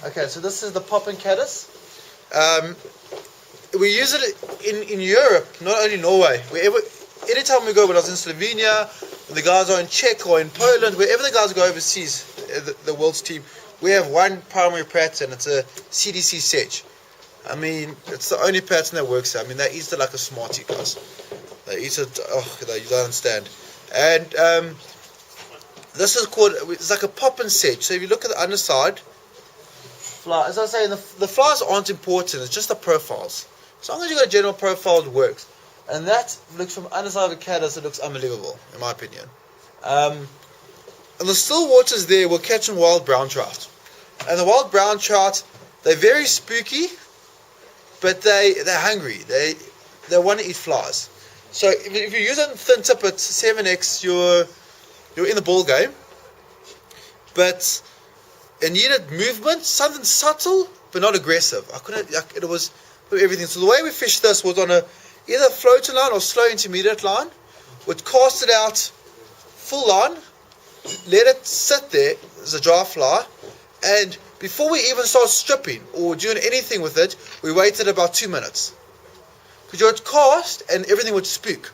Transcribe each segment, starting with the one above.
Okay, so this is the pop and caddis. We use it in Europe, not only Norway. Anytime we go, when I was in Slovenia, when the guys are in Czech or in Poland, wherever the guys go overseas, the world's team, we have one primary pattern. It's a CDC sedge. I mean, it's the only pattern that works. I mean, they eat it like a smartie, guys. They eat it, you don't understand. And this is called, it's like a pop and sedge. So if you look at the underside, fly, as I say, the flies aren't important. It's just the profiles. As long as you got a general profile, it works. And that looks from underside of a caddis, it looks unbelievable, in my opinion. And the still waters there will catch in wild brown trout. And the wild brown trout, they're very spooky, but they're hungry. They want to eat flies. So if you're using thin tip at 7x, you're in the ball game. But it needed movement, something subtle but not aggressive. It was everything. So the way we fished this was on either floating line or slow intermediate line. We'd cast it out full line, let it sit there as a dry fly, and before we even start stripping or doing anything with it, we waited about 2 minutes. Because you would cast and everything would spook.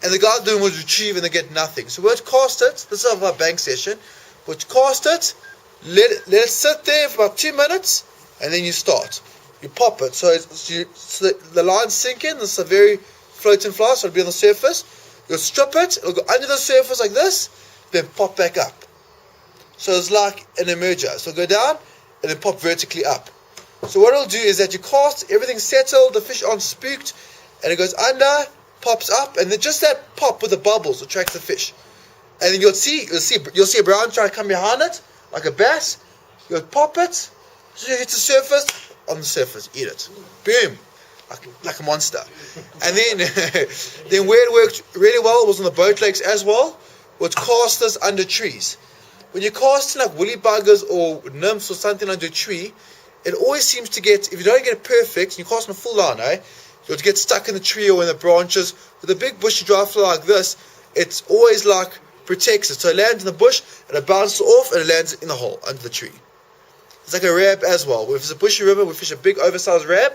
And the guy doing would retrieve and they get nothing. So we'd cast it, this is our bank session, we'd cast it, let it sit there for about 2 minutes, and then you start. You pop it, so the lines sink in. This is a very floating fly, so it'll be on the surface. You'll strip it, it'll go under the surface like this, then pop back up. So it's like an emerger. So it'll go down, and then pop vertically up. So what it'll do is that you cast, everything's settled, the fish aren't spooked, and it goes under, pops up, and then just that pop with the bubbles attracts the fish. And then you'll see a brown trout come behind it, like a bass. You'll pop it, so it hits the surface, on the surface, eat it. Boom. Like a monster. And then where it worked really well was on the boat lakes as well, was cast this under trees. When you cast like woolly buggers or nymphs or something under a tree, it always seems to get, if you don't get it perfect, and you cast on a full line, you'll get stuck in the tree or in the branches. With a big bushy dry fly like this, it's always like protects it. So it lands in the bush, and it bounces off, and it lands in the hole under the tree. It's like a rab as well. If it's a bushy river, we fish a big oversized rab.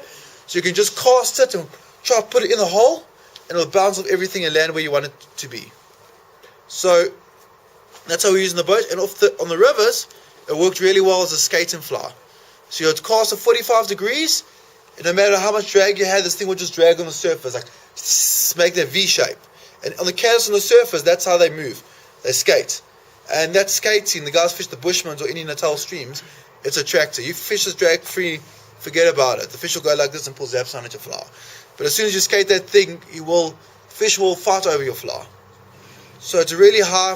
So you can just cast it and try to put it in the hole, and it'll bounce off everything and land where you want it to be. So that's how we're using the boat. And on the rivers, it worked really well as a skating fly. So you had to cast at 45 degrees, and no matter how much drag you had, this thing would just drag on the surface, like make that V shape. And on the caddis on the surface, that's how they move. They skate. And that skating, the guys fish the Bushmans or any Natal streams, it's a tractor. You fish this drag free, forget about it. The fish will go like this and pull zaps on at your fly. But as soon as you skate that thing, fish will fight over your fly. So it's a really high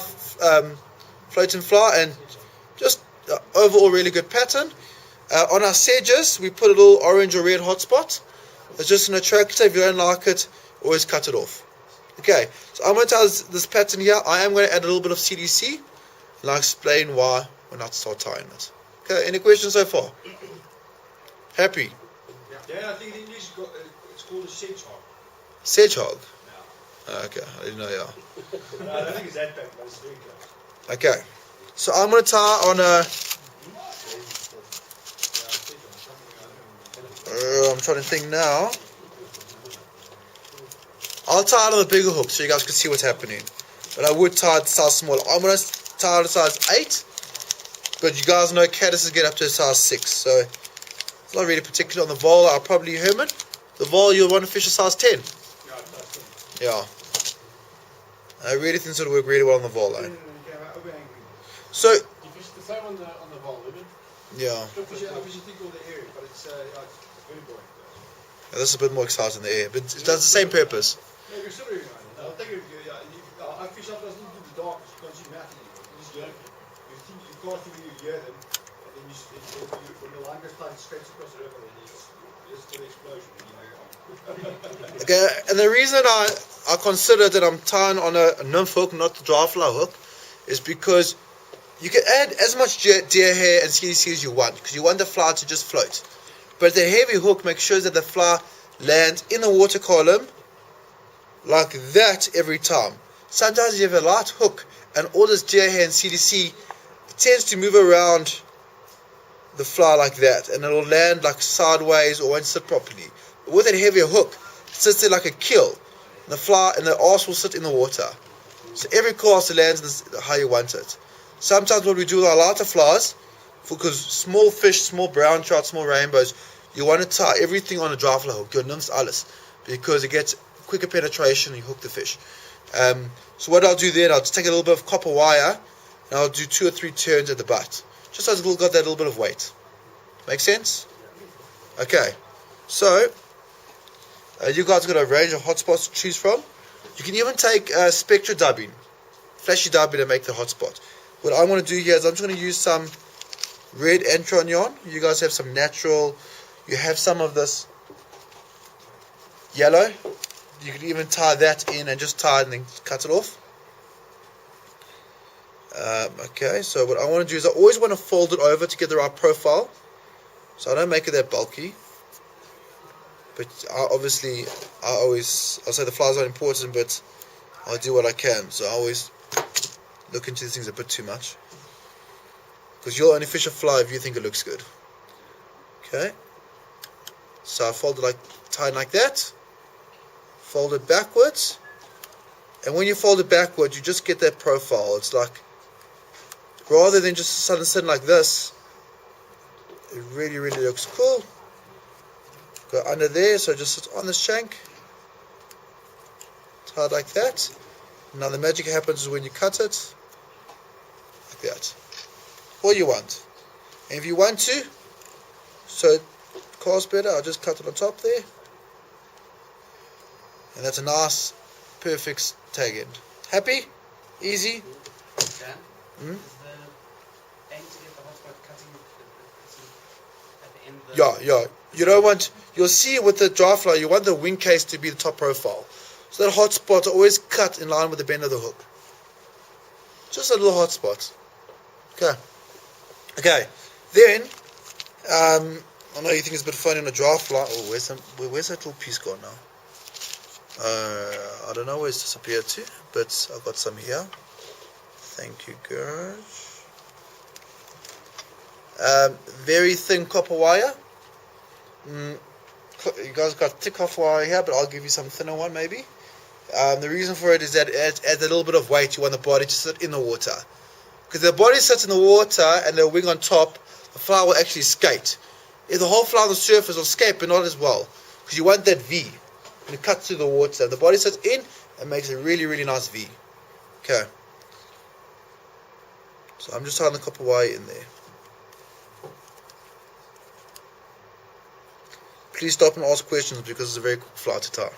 floating fly, and just overall really good pattern. On our sedges, we put a little orange or red hotspot. It's just an attractor. If you don't like it, always cut it off. Okay, so I'm going to tell this pattern here. I am going to add a little bit of CDC, and I'll explain why when I start tying it. Okay, any questions so far? Happy? Yeah, I think in English it's called a sedge hog. Sedge hog? Yeah. Okay, I didn't know, yeah. No, I don't think it's that bad, but it's very close. Okay, so I'm going to tie on a... I'm trying to think now. I'll tie it on the bigger hook so you guys can see what's happening. But I would tie it size smaller. I'm going to tie it to size 8. But you guys know caddises get up to a size 6. So it's not really particular on the vol. I'll probably Herman. The vol you'll want to fish a size 10. Yeah. I really think it'll work really well on the vol. So You fish the same on the vol, isn't it? yeah. I fish a thing called the area, but it's very boring. This is a bit more exciting than the air, but it does the same purpose. No, you're still very nice. I'll take it. I fish up doesn't do the dark because you can't see nothing anymore. You just learn. You can't see when you hear them, and then when the line goes tight, it scrapes across the river, and it's an explosion. Okay, and the reason I consider that I'm tying on a nymph hook, not the dry fly hook, is because you can add as much deer hair and CDC as you want, because you want the fly to just float. But the heavy hook makes sure that the fly lands in the water column like that every time. Sometimes you have a light hook and all this deer hair and CDC tends to move around the fly like that, and it'll land like sideways or won't sit properly. But with that heavier hook, it sits there like a keel. And the fly and the arse will sit in the water. So every cast lands how you want it. Sometimes what we do with our lighter flies, because small fish, small brown trout, small rainbows, you want to tie everything on a dry fly hook, your nymphs alles, because it gets quicker penetration and you hook the fish. So what I'll do then, I'll just take a little bit of copper wire and I'll do 2 or 3 turns at the butt, just so it's got that little bit of weight. Make sense? Okay, so you guys got a range of hotspots to choose from. You can even take spectra dubbing, flashy dubbing, and make the hotspot. What I'm going to do here is I'm just going to use some red Antron yarn. You guys have some natural, you have some of this yellow. You can even tie that in and just tie it and then cut it off. Okay, so what I want to do is I always want to fold it over to get the right profile. So I don't make it that bulky. But I'll say the flies are important, but I'll do what I can. So I always look into these things a bit too much. Because you'll only fish a fly if you think it looks good. Okay. So I fold it tie it like that. Fold it backwards. And when you fold it backwards, you just get that profile. It's like, rather than just sitting like this, it really, really looks cool. Go under there, so just sit on the shank. Tie it like that. Now the magic happens when you cut it. Like that. All you want. And if you want to, so it casts better, I'll just cut it on top there. And that's a nice, perfect tag end. Happy? Easy? Dan, Hmm? is the aim to get the hotspot cutting at the end of the... Yeah. You don't want, you'll see with the dry fly, you want the wing case to be the top profile. So that hot spot always cut in line with the bend of the hook. Just a little hot spot. Okay. Then, I know you think it's a bit funny on a dry fly. Oh, where's that little piece gone now? I don't know where it's disappeared to, but I've got some here. Thank you, guys. Very thin copper wire. You guys got thick copper wire here, but I'll give you some thinner one maybe. The reason for it is that it adds a little bit of weight. You want the body to sit in the water. Because the body sits in the water and the wing on top, the fly will actually skate. If the whole fly on the surface will skate, but not as well. Because you want that V. And it cuts through the water. The body sits in and makes a really, really nice V. Okay. So I'm just tying the copper wire in there. Please stop and ask questions because it's a very quick fly to tie.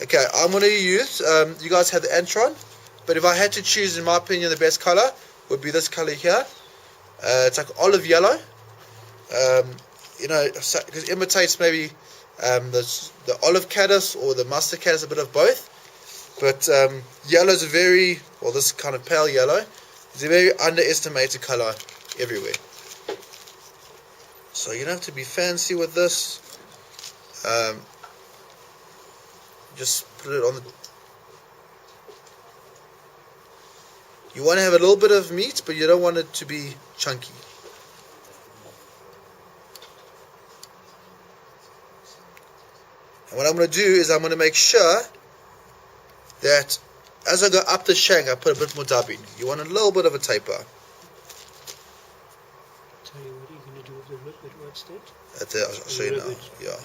Okay, I'm going to use, you guys have the Antron, but if I had to choose, in my opinion, the best color would be this color here. It's like olive yellow. Because it imitates maybe the olive caddis or the mustard caddis, a bit of both. But yellow is this kind of pale yellow is a very underestimated color everywhere. So you don't have to be fancy with this. Just put it on the... You want to have a little bit of meat, but you don't want it to be chunky. And what I'm going to do is I'm going to make sure that as I go up the shank, I put a bit more dubbing. You want a little bit of a taper. Tell you what are you going to do with the rib at what stage? I'll show you now. Yeah.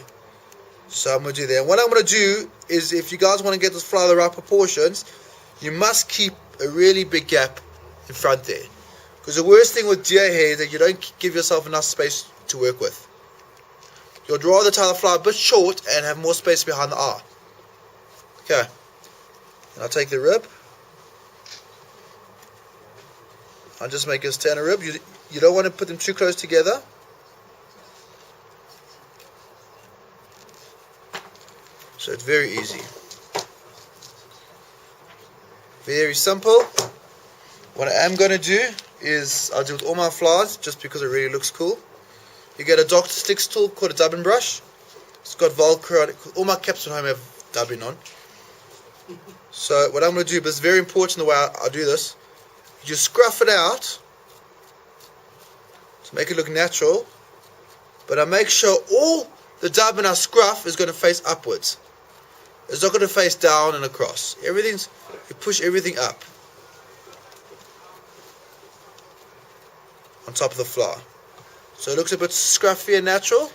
So I'm going to do that. And what I'm going to do is, if you guys want to get this fly the right proportions, you must keep a really big gap in front there. Because the worst thing with deer hair is that you don't give yourself enough space to work with. You'd rather tie the fly a bit short and have more space behind the eye. Okay. And I'll take the rib. I'll just make a standard rib. You don't want to put them too close together. So it's very easy. Very simple. What I am going to do is, I'll do it with all my flies just because it really looks cool. You get a Dr. Sticks tool called a dubbing brush. It's got Velcro on it. All my caps at home have dubbing on. So what I'm going to do, but it's very important the way I do this, you scruff it out to make it look natural. But I make sure all the dub in our scruff is going to face upwards. It's not going to face down and across. You push everything up on top of the flour. So it looks a bit scruffy and natural,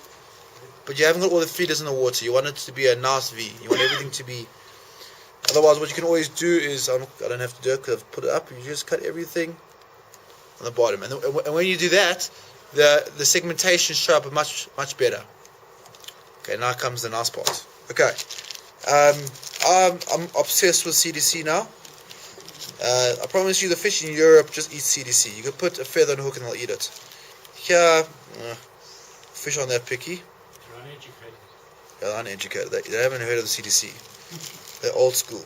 but you haven't got all the feeders in the water. You want it to be a nice V. You want everything to be... Otherwise, what you can always do is... I don't have to do it because I've put it up. You just cut everything on the bottom. And when you do that, the segmentation show up much better. Okay, now comes the nice part. Okay. I'm obsessed with CDC now. I promise you, the fish in Europe just eat CDC. You can put a feather on a hook and they'll eat it. Here, fish aren't that picky. They're uneducated. They're uneducated. They haven't heard of the CDC. They're old school.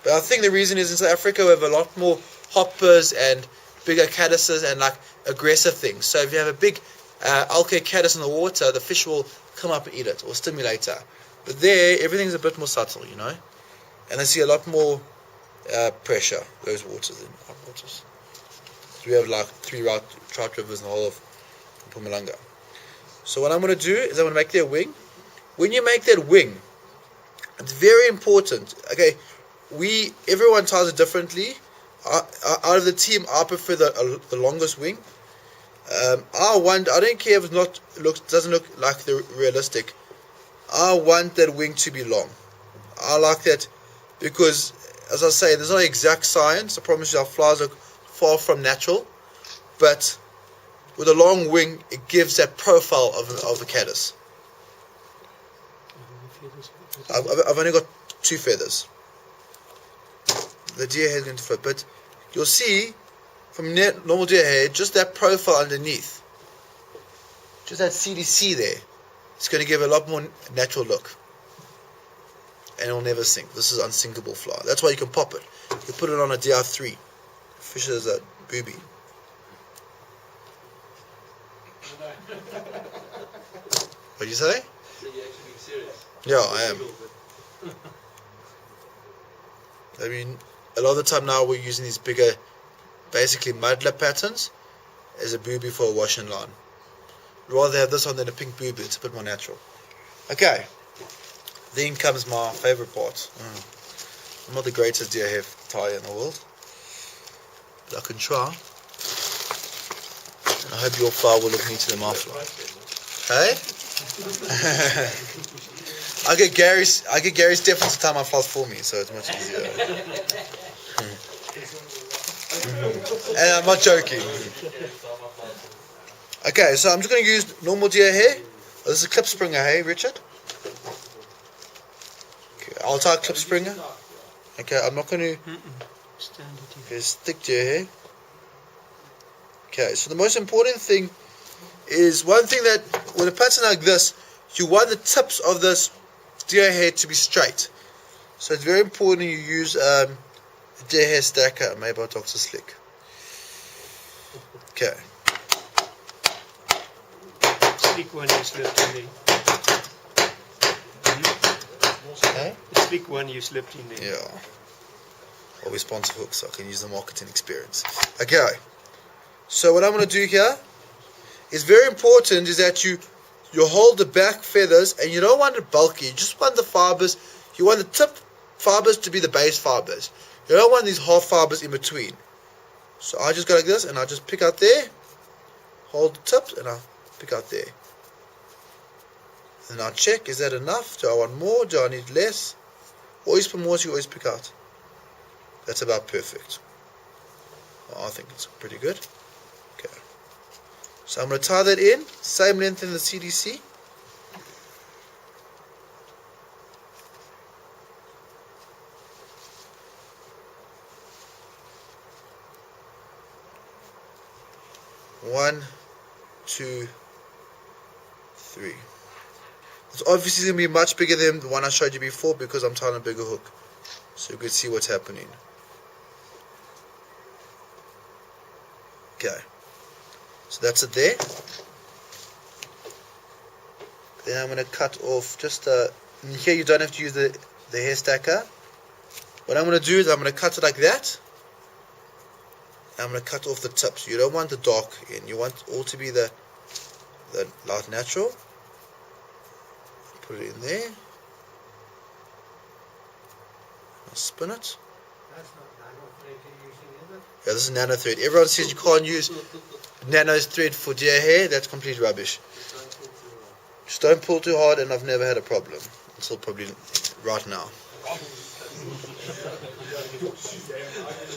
But I think the reason is in South Africa we have a lot more hoppers and bigger caddises and like aggressive things. So if you have a big alkali caddis in the water, the fish will come up and eat it or stimulate her. But there, everything's a bit more subtle, you know. And I see a lot more pressure, those waters than our waters. So we have like 3 trout rivers in the whole of Mpumalanga. So what I'm going to do is I'm going to make their wing. When you make that wing, it's very important. Okay, everyone ties it differently. Out of the team, I prefer the longest wing. I don't care if it doesn't look like the realistic. I want that wing to be long. I like that because, as I say, there's not exact science. I promise you, our flies are far from natural. But with a long wing, it gives that profile of the caddis. I've only got 2 feathers. The deer hair is going to float, but you'll see from normal deer hair, just that profile underneath, just that CDC there, it's going to give a lot more natural look, and it will never sink. This is unsinkable fly. That's why you can pop it. You put it on a DR3. Fish as a booby. What did you say? So you're actually being serious? Yeah, I am. I mean, a lot of the time now we're using these bigger, basically mudler patterns as a booby for a wash and line. Rather have this one than a pink booby. It's a bit more natural. Okay, then comes my favorite part. I'm not the greatest deer hair tyer in the world, but I can try. And I hope your fly will look neat to the mouth. Hey? I get Gary's deference to tie my flies for me, so it's much easier. And I'm not joking. Okay, so I'm just going to use normal deer hair. Oh, this is a clip springer, hey, Richard? Okay, I'll tie a clip springer. Okay, I'm not going to... Okay, stick deer hair. Okay, so the most important thing is one thing that, with a pattern like this, you want the tips of this deer hair to be straight. So it's very important you use a deer hair stacker made by Dr. Slick. Okay. Slick one you slipped in there. Okay. The slick one you slipped in there. Yeah. I'll be sponsor hooks so I can use the marketing experience. Okay. So what I'm going to do here is very important is that you hold the back feathers and you don't want it bulky. You just want the fibers. You want the tip fibers to be the base fibers. You don't want these half fibers in between. So I just go like this and I just pick out there, hold the tips and I pick out there. And I check, is that enough? Do I want more? Do I need less? Always put more, so you always pick out. That's about perfect. Well, I think it's pretty good. Okay. So I'm going to tie that in, same length in the CDC. One, two, three. It's obviously going to be much bigger than the one I showed you before because I'm tying a bigger hook. So you can see what's happening. Okay. So that's it there. Then I'm going to cut off just here you don't have to use the hair stacker. What I'm going to do is I'm going to cut it like that. I'm going to cut off the tips. You don't want the dark end. You want all to be the light natural. Put it in there. I'll spin it. That's not nano thread you're using, is it? Yeah, this is nano thread. Everyone says you can't use nano thread for deer hair. That's complete rubbish. Just don't pull too hard, and I've never had a problem until probably right now.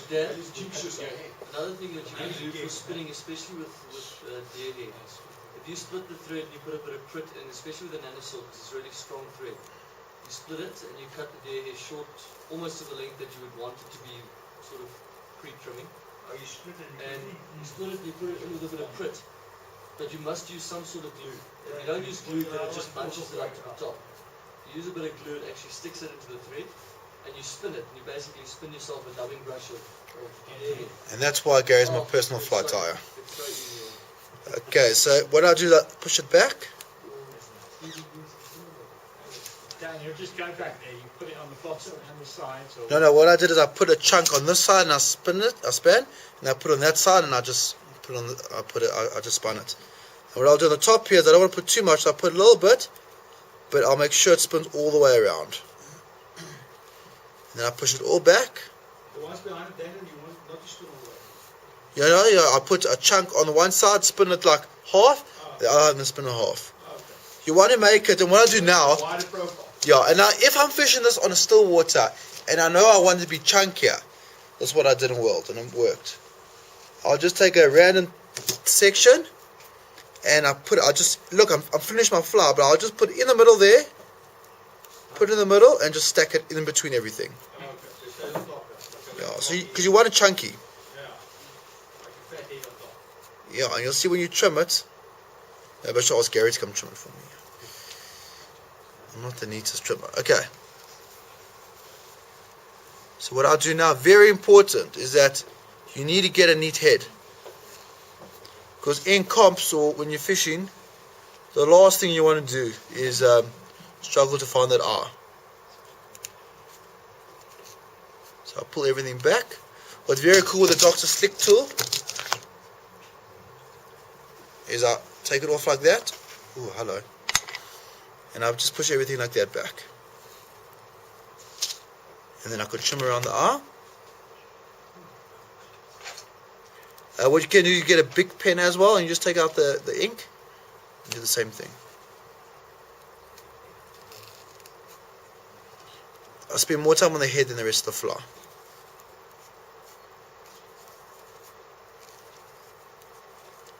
Dan, another thing that you can do for spinning, especially with deer hair, if you split the thread and you put a bit of crit in, especially with the nano silk, it's a really strong thread. You split it and you cut the deer hair short, almost to the length that you would want it to be, sort of pre-trimming. Oh, you split it And you split it and you put it in with a bit of crit. But you must use some sort of glue. If you don't use glue, then it just bunches it up to the top. You use a bit of glue, it actually sticks it into the thread, and you spin it, and you basically spin yourself a dubbing brush of deer hair. And that's why Gary's my personal fly tire. It's so easy. Okay, so what I do is I push it back. Dan, you're just going back there. You put it on the bottom and the sides. Or No, what I did is I put a chunk on this side and I spin it, and I put it on that side and I just put it on I just spun it. And what I'll do on the top here is I don't want to put too much, so I put a little bit, but I'll make sure it spins all the way around. And then I push it all back. The ones behind it, then, and you want not to spin all the way. I put a chunk on the one side, spin it like half, the other and then spin it half. Okay. You want to make it, and what I do now, Wider profile. and now if I'm fishing this on a still water, and I know I want it to be chunkier, that's what I did in World, and it worked. I'll just take a random section, and I'm finished my flower, but I'll just put it in the middle there, put it in the middle, and just stack it in between everything. Okay, so it stays on top. Okay. Yeah, so because you want it chunky. Yeah. Like a fat head on top. Yeah, and you'll see when you trim it. I bet you ask Gary to come trim it for me. I'm not the neatest trimmer. Okay. So what I'll do now, very important, is that you need to get a neat head. Because in comps or when you're fishing, the last thing you want to do is struggle to find that eye. So I'll pull everything back. What's very cool with the Dr. Slick tool is I take it off like that. Ooh, hello. And I'll just push everything like that back. And then I could trim around the eye. What you can do, you get a big pen as well, and you just take out the ink and do the same thing. I spend more time on the head than the rest of the flower.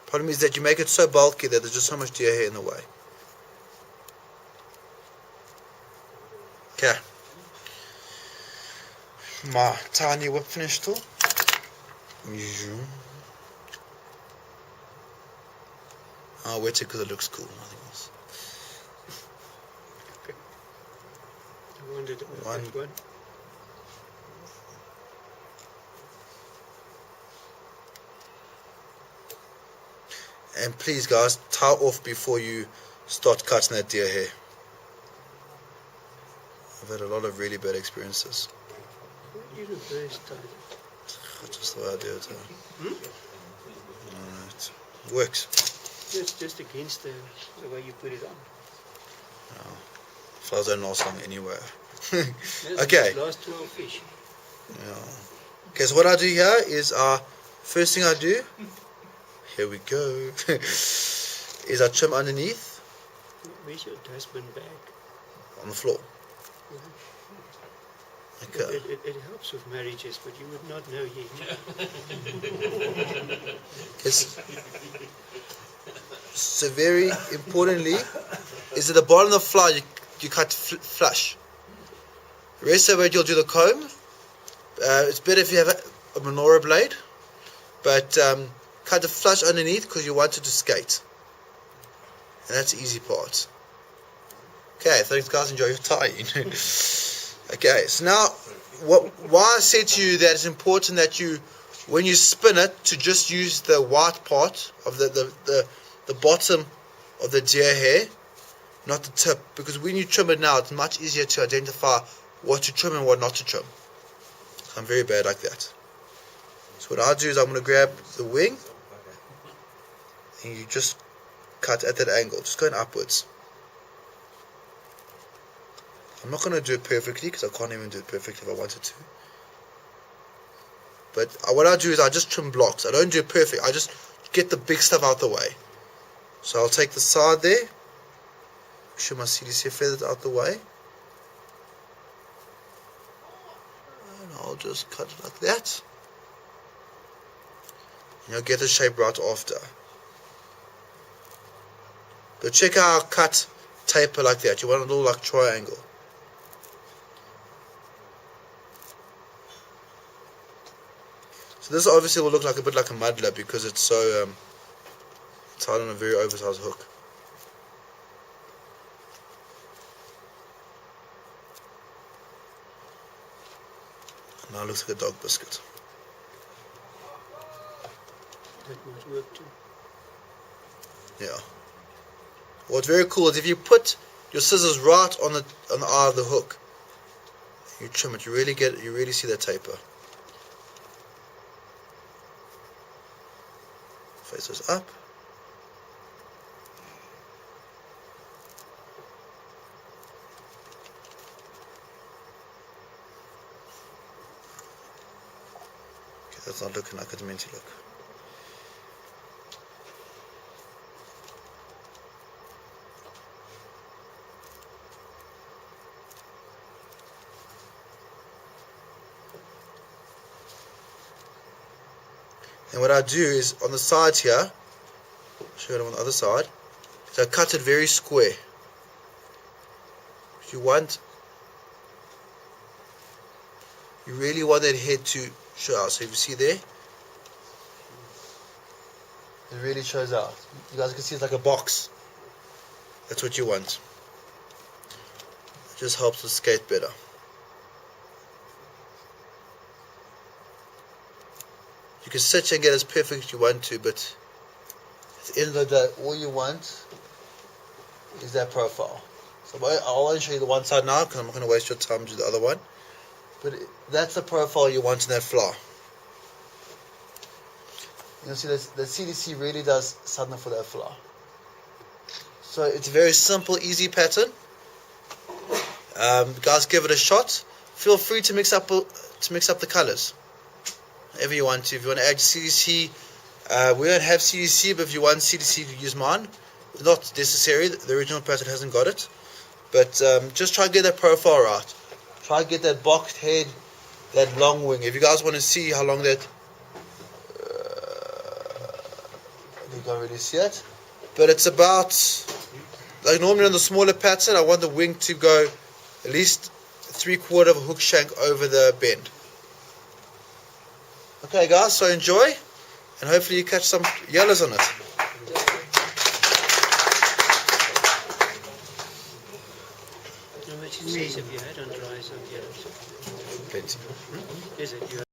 Problem is that you make it so bulky that there's just so much deer hair in the way. Okay. My tiny whip finish tool. I'll wet it because it looks cool, nothing else. I wondered One. that one. And please guys, tie off before you start cutting that deer hair. I've had a lot of really bad experiences. You look very tight. Just the way I do it. Alright. Works. Just against the way you put it on. Flowers don't last long anyway. Yes, Okay. Last 12 fish. Yeah. Okay, so what I do here is first thing I do, here we go, is I trim underneath Where's your dustbin bag? on the floor. Okay. It helps with marriages, but you would not know yet. So very importantly, is at the bottom of the flower you cut flush. The rest of it you'll do the comb. It's better if you have a menorah blade, but cut the flush underneath because you want it to skate. And that's the easy part. Okay, thanks guys, enjoy your tying. Okay, so now why I said to you that it's important that you, when you spin it, to just use the white part of the bottom of the deer hair, not the tip, because when you trim it now, it's much easier to identify what to trim and what not to trim. I'm very bad like that. So what I do is I'm going to grab the wing, and you just cut at that angle, just going upwards. I'm not going to do it perfectly because I can't even do it perfectly if I wanted to. But what I do is I just trim blocks. I don't do it perfect. I just get the big stuff out the way. So I'll take the side there. Make sure my CDC feathers out the way. And I'll just cut it like that. And you'll get the shape right after. But check how I cut taper like that. You want a little like triangle. So this obviously will look like a bit like a muddler because it's so tied on a very oversized hook. Now it looks like a dog biscuit. That might work too. Yeah. What's very cool is if you put your scissors right on the eye of the hook, you trim it. You really see that taper. Face those up. Okay, that's not looking like it's meant to look. And what I do is on the sides here, I'll show you on the other side, is I cut it very square. You really want that head to show out. So if you see there, it really shows out. You guys can see it's like a box. That's what you want. It just helps us skate better. You can sit and get as perfect as you want to, but at the end of the day, all you want is that profile. So I'll only show you the one side now because I'm not going to waste your time to do the other one. But that's the profile you want in that flower. You'll see that the CDC really does something for that flower. So it's a very simple, easy pattern. Guys, give it a shot. Feel free to mix up the colors. Whatever you want to. If you want to add CDC, we don't have CDC, but if you want CDC, you can use mine. It's not necessary. The original pattern hasn't got it. But just try to get that profile right. Try to get that boxed head, that long wing. If you guys want to see how long that... you can't really see it. But it's about... like normally on the smaller pattern, I want the wing to go at least 3/4 of a hook shank over the bend. Okay guys, so enjoy, and hopefully you catch some yellows on it. How much disease have you had on dry some yellows? Plenty. Is it?